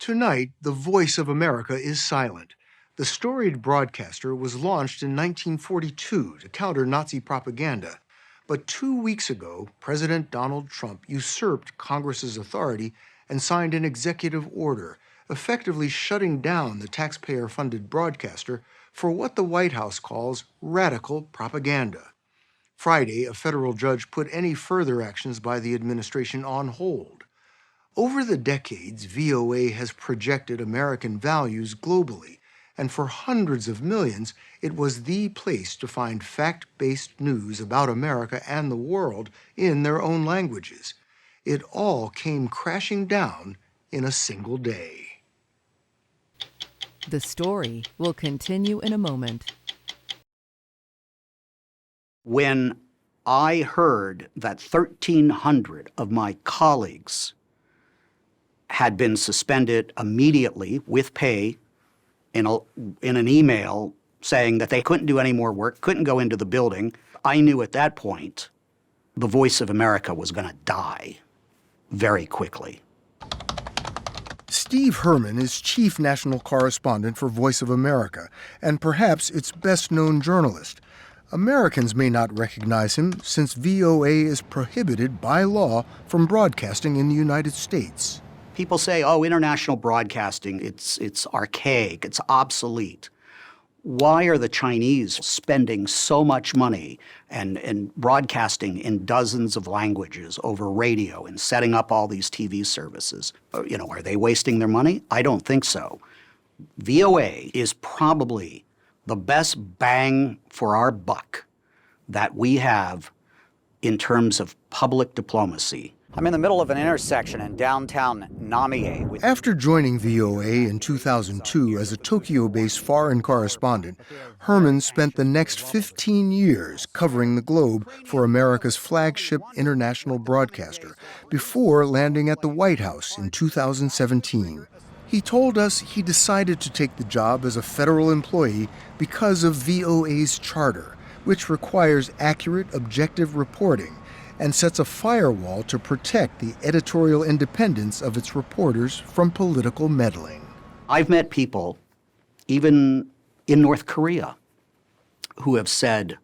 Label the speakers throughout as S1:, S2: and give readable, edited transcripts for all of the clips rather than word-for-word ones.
S1: Tonight, the voice of America is silent. The storied broadcaster was launched in 1942 to counter Nazi propaganda. But 2 weeks ago, President Donald Trump usurped Congress's authority and signed an executive order, effectively shutting down the taxpayer-funded broadcaster for what the White House calls radical propaganda. Friday, a federal judge put any further actions by the administration on hold. Over the decades, VOA has projected American values globally, and for hundreds of millions, it was the place to find fact-based news about America and the world in their own languages. It all came crashing down in a single day.
S2: The story will continue in a moment.
S3: When I heard that 1,300 of my colleagues had been suspended immediately with pay in an email saying that they couldn't do any more work, couldn't go into the building, I knew at that point the voice of America was going to die very quickly.
S1: Steve Herman is chief national correspondent for Voice of America, and perhaps its best-known journalist. Americans may not recognize him since VOA is prohibited by law from broadcasting in the United States.
S3: People say, oh, international broadcasting, it's archaic, it's obsolete. Why are the Chinese spending so much money and broadcasting in dozens of languages over radio and setting up all these TV services? You know, are they wasting their money? I don't think so. VOA is probably the best bang for our buck that we have in terms of public diplomacy.
S4: I'm in the middle of an intersection in downtown Namie.
S1: After joining VOA in 2002 as a Tokyo-based foreign correspondent, Herman spent the next 15 years covering the globe for America's flagship international broadcaster before landing at the White House in 2017. He told us he decided to take the job as a federal employee because of VOA's charter, which requires accurate, objective reporting and sets a firewall to protect the editorial independence of its reporters from political meddling.
S3: I've met people, even in North Korea, who have said,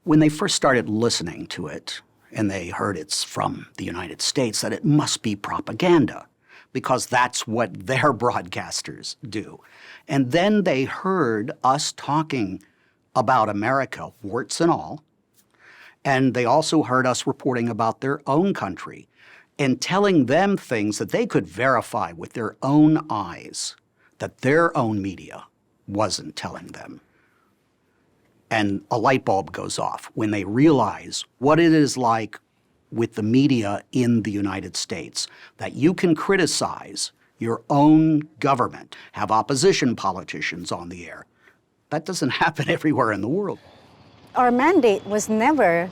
S3: when they first started listening to it, and they heard it's from the United States, that it must be propaganda, because that's what their broadcasters do. And then they heard us talking about America, warts and all, and they also heard us reporting about their own country and telling them things that they could verify with their own eyes that their own media wasn't telling them. And a light bulb goes off when they realize what it is like with the media in the United States, that you can criticize your own government, have opposition politicians on the air. That doesn't happen everywhere in the world.
S5: Our mandate was never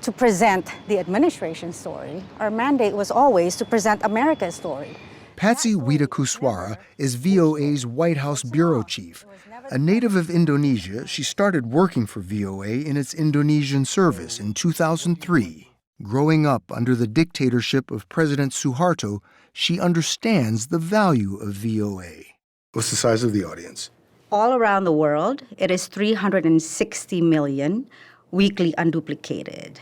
S5: to present the administration story. Our mandate was always to present America's story.
S1: Patsy Widakuswara is VOA's White House bureau chief. A native of Indonesia, she started working for VOA in its Indonesian service in 2003. Growing up under the dictatorship of President Suharto, she understands the value of VOA. What's the size of the audience?
S5: All around the world, it is 360 million, weekly unduplicated.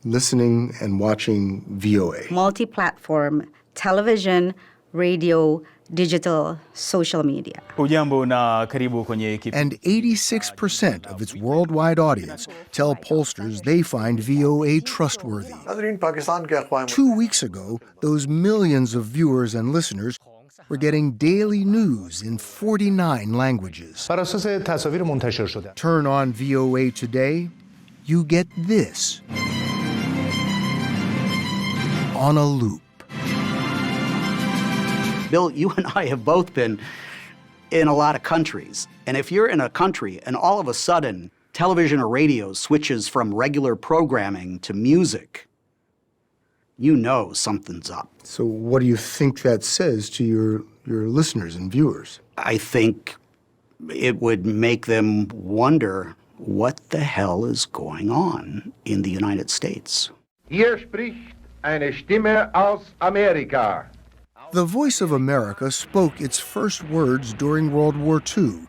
S1: Listening and watching VOA.
S5: Multi-platform, television, radio, digital, social media.
S6: Hujambo na karibu kwenye
S1: And 86% of its worldwide audience tell pollsters they find VOA trustworthy. 2 weeks ago, those millions of viewers and listeners were getting daily news in 49 languages. Turn on VOA today, you get this on a loop.
S3: Bill, you and I have both been in a lot of countries. And if you're in a country and all of a sudden television or radio switches from regular programming to music, you know something's up.
S1: So what do you think that says to your listeners and viewers?
S3: I think it would make them wonder what the hell is going on in the United States.
S7: Hier spricht eine Stimme aus Amerika.
S1: The Voice of America spoke its first words during World War II,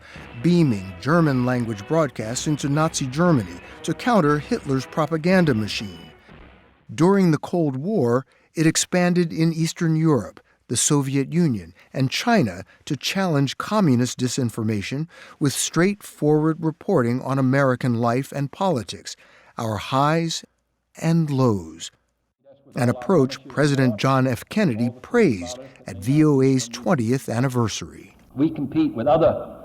S1: beaming German-language broadcasts into Nazi Germany to counter Hitler's propaganda machine. During the Cold War, it expanded in Eastern Europe, the Soviet Union, and China to challenge communist disinformation with straightforward reporting on American life and politics, our highs and lows. An approach President John F. Kennedy praised at VOA's 20th anniversary.
S7: We compete with other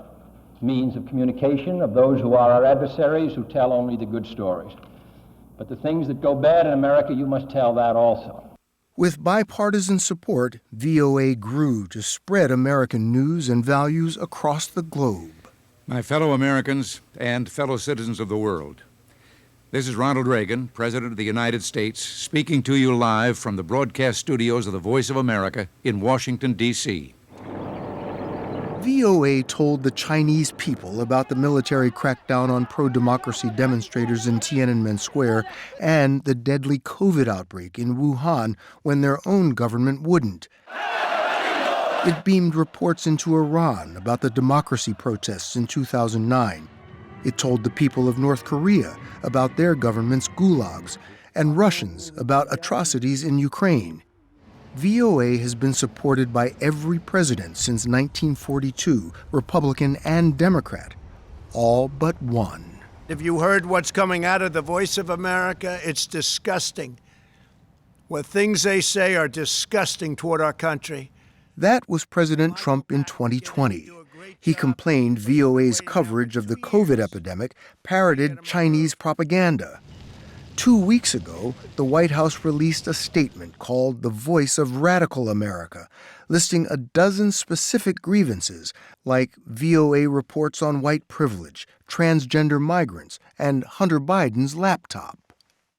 S7: means of communication, of those who are our adversaries, who tell only the good stories. But the things that go bad in America, you must tell that also.
S1: With bipartisan support, VOA grew to spread American news and values across the globe.
S8: My fellow Americans and fellow citizens of the world, this is Ronald Reagan, President of the United States, speaking to you live from the broadcast studios of the Voice of America in Washington, D.C.
S1: VOA told the Chinese people about the military crackdown on pro-democracy demonstrators in Tiananmen Square and the deadly COVID outbreak in Wuhan when their own government wouldn't. It beamed reports into Iran about the democracy protests in 2009. It told the people of North Korea about their government's gulags and Russians about atrocities in Ukraine. VOA has been supported by every president since 1942, Republican and Democrat, all but one.
S9: If you heard what's coming out of the Voice of America, it's disgusting. What things they say are disgusting toward our country.
S1: That was President Trump in 2020. He complained VOA's coverage of the COVID epidemic parroted Chinese propaganda. 2 weeks ago, the White House released a statement called The Voice of Radical America, listing a dozen specific grievances, like VOA reports on white privilege, transgender migrants, and Hunter Biden's laptop.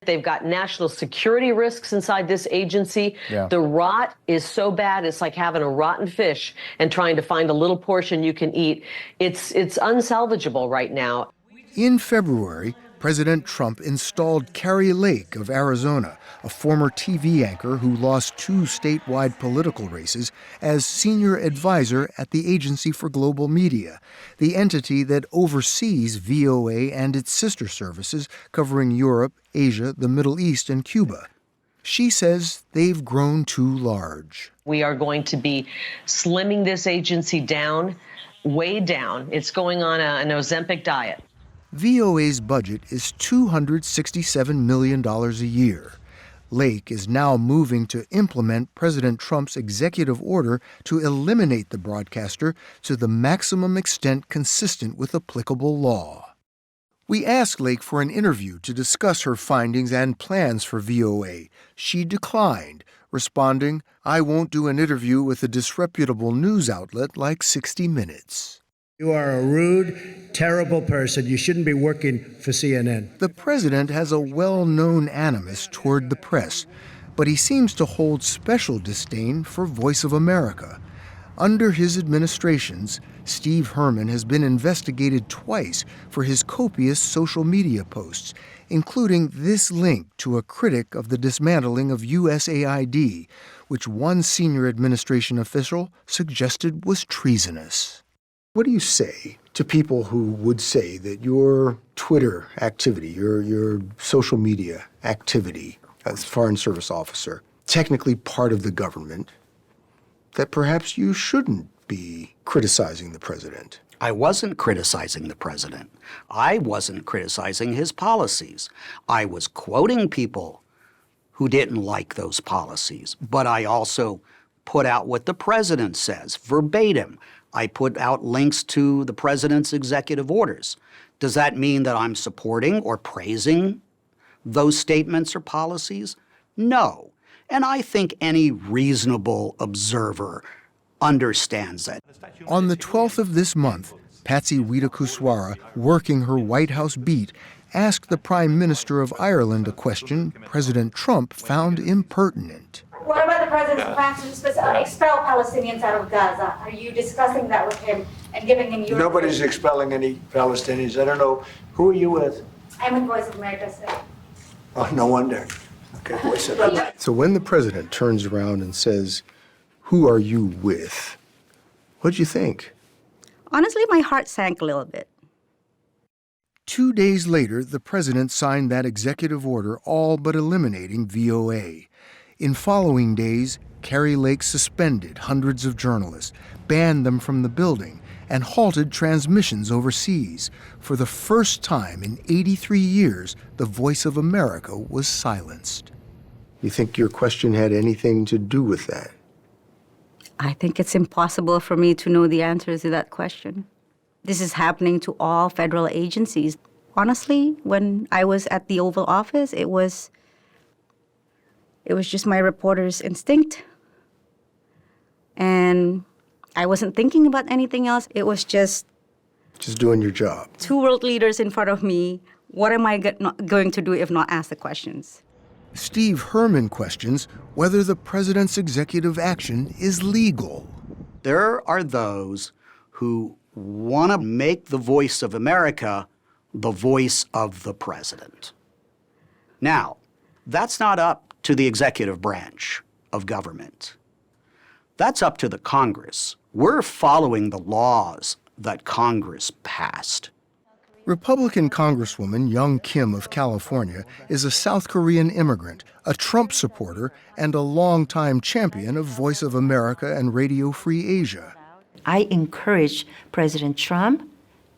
S10: They've got national security risks inside this agency. Yeah. The rot is so bad, it's like having a rotten fish and trying to find a little portion you can eat. It's unsalvageable right now.
S1: In February, President Trump installed Kari Lake of Arizona, a former TV anchor who lost 2 statewide political races, as senior advisor at the Agency for Global Media, the entity that oversees VOA and its sister services covering Europe, Asia, the Middle East, and Cuba. She says they've grown too large.
S10: We are going to be slimming this agency down, way down. It's going on an Ozempic diet.
S1: VOA's budget is $267 million a year. Lake is now moving to implement President Trump's executive order to eliminate the broadcaster to the maximum extent consistent with applicable law. We asked Lake for an interview to discuss her findings and plans for VOA. She declined, responding, "I won't do an interview with a disreputable news outlet like 60 Minutes.
S9: You are a rude, terrible person. You shouldn't be working for CNN.
S1: The president has a well-known animus toward the press, but he seems to hold special disdain for Voice of America. Under his administrations, Steve Herman has been investigated twice for his copious social media posts, including this link to a critic of the dismantling of USAID, which one senior administration official suggested was treasonous. What do you say to people who would say that your Twitter activity, your social media activity as Foreign Service officer, technically part of the government, that perhaps you shouldn't be criticizing the president?
S3: I wasn't criticizing the president. I wasn't criticizing his policies. I was quoting people who didn't like those policies, but I also put out what the president says verbatim. I put out links to the president's executive orders. Does that mean that I'm supporting or praising those statements or policies? No. And I think any reasonable observer understands that.
S1: On the 12th of this month, Patsy Widakuswara, working her White House beat, asked the Prime Minister of Ireland a question President Trump found impertinent.
S11: What about the president's plans to expel Palestinians out of Gaza? Are you discussing that with him and giving him your...
S9: Nobody's expelling any Palestinians. I don't know. Who are you with?
S11: I'm with Voice of America, sir.
S9: Oh, no wonder. Okay, Voice of America.
S1: So when the president turns around and says, Who are you with? What'd you think?
S5: Honestly, my heart sank a little bit.
S1: 2 days later, the president signed that executive order all but eliminating VOA. In following days, Kari Lake suspended hundreds of journalists, banned them from the building, and halted transmissions overseas. For the first time in 83 years, the voice of America was silenced. You think your question had anything to do with that?
S5: I think it's impossible for me to know the answer to that question. This is happening to all federal agencies. Honestly, when I was at the Oval Office, it was just my reporter's instinct. And I wasn't thinking about anything else. It was just
S1: doing your job.
S5: Two world leaders in front of me. What am I going to do if not ask the questions?
S1: Steve Herman questions whether the president's executive action is legal.
S3: There are those who want to make the voice of America the voice of the president. Now, that's not up to the executive branch of government. That's up to the Congress. We're following the laws that Congress passed.
S1: Republican Congresswoman Young Kim of California is a South Korean immigrant, a Trump supporter, and a longtime champion of Voice of America and Radio Free Asia.
S12: I encourage President Trump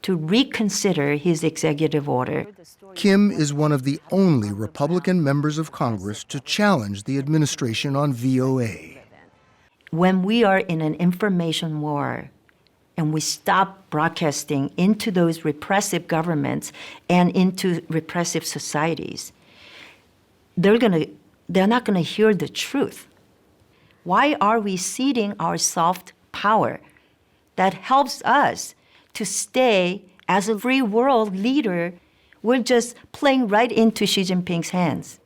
S12: to reconsider his executive order.
S1: Kim is one of the only Republican members of Congress to challenge the administration on VOA.
S12: When we are in an information war and we stop broadcasting into those repressive governments and into repressive societies, they're not going to hear the truth. Why are we ceding our soft power that helps us to stay as a free world leader? We're just playing right into Xi Jinping's hands.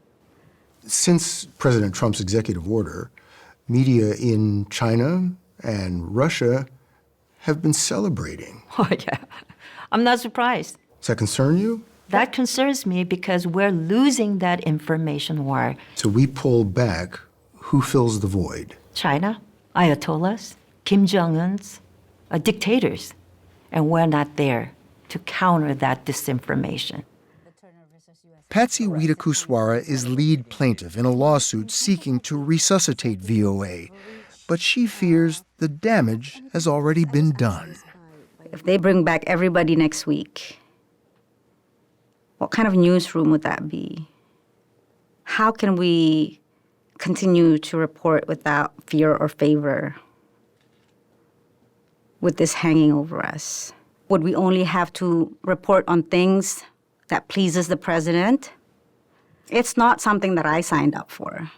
S1: Since President Trump's executive order, media in China and Russia have been celebrating.
S12: Oh, yeah. I'm not surprised.
S1: Does that concern you?
S12: That concerns me because we're losing that information war.
S1: So we pull back. Who fills the void?
S12: China, Ayatollahs, Kim Jong-uns, dictators. And we're not there to counter that disinformation.
S1: Patsy Widakuswara is lead plaintiff in a lawsuit seeking to resuscitate VOA, but she fears the damage has already been done.
S5: If they bring back everybody next week, what kind of newsroom would that be? How can we continue to report without fear or favor with this hanging over us? Would we only have to report on things that pleases the president? It's not something that I signed up for.